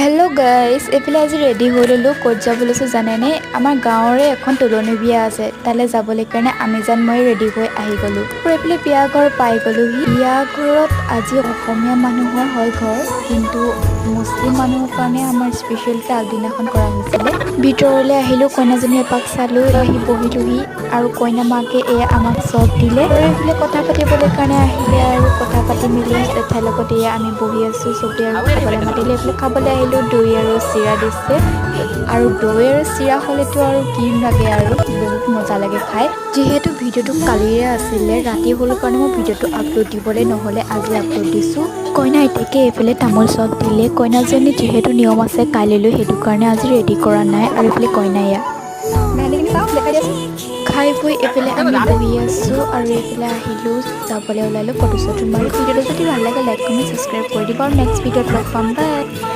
Hello' guys, এইফালে আজি ready হৈ ল'লোঁ। ক'ত যাব লৈছোঁ জানেনে? আমাৰ গাঁৱৰে এখন তোলনি বিয়া আছে, তালৈ যাবলৈ কাৰণে আমি মই ৰেডি হৈ আহি গ'লোঁ। এইফালে বিয়া ঘৰ পাই গ'লোহি। বিয়া ঘৰত আজি অসমীয়া মানুহৰ হয় ঘৰ, কিন্তু মুছলিম মানুহৰ কাৰণে আমাৰ স্পেচিয়েলকৈ আগদিনাখন কৰা হৈছিলে। ভিতৰলৈ আহিলোঁ, কইনাজনী এপাক চালোঁ, আহি বহিলোহি আৰু কইনা মাকে আমাক চব দিলে। এইফালে কথা পাতিবলৈ কাৰণে আহিলে আৰু কথা পাতি মেলি জেঠাইৰ লগত আমি বহি আছোঁ চবেই আৰু খাবলৈ মাতিলে। এইফালে খাবলৈ আহিলোঁ, দৈ আৰু চিৰা দিছে আৰু দৈ আৰু চিৰা হ'লেতো আৰু কি লাগে আৰু বহুত মজা লাগে খাই। যিহেতু ভিডিঅ'টো কালিৰে আছিলে, ৰাতি হ'ল কাৰণে মই ভিডিঅ'টো আপলোড দিবলৈ নহ'লে আজি আপলোড দিছোঁ। কইনা আইতাকে এইফালে তামোল চব দিলে। কইনাজনী যিহেতু নিয়ম আছে কালিলৈ, সেইটো কাৰণে আজি ৰেডি কৰা নাই। আৰু এইফালে কইনা খাই বৈ এইফালে আমি বহি আছোঁ আৰু এইফালে আহিলোঁ, যাবলৈ ওলালোঁ ফটো চটো মাৰি। ভিডিঅ'টো যদি ভাল লাগে লাইক কমেণ্ট ছাবস্ক্ৰাইব কৰি দিব আৰু নেক্সট ভিডিঅ'ত লগ পাম। বাই।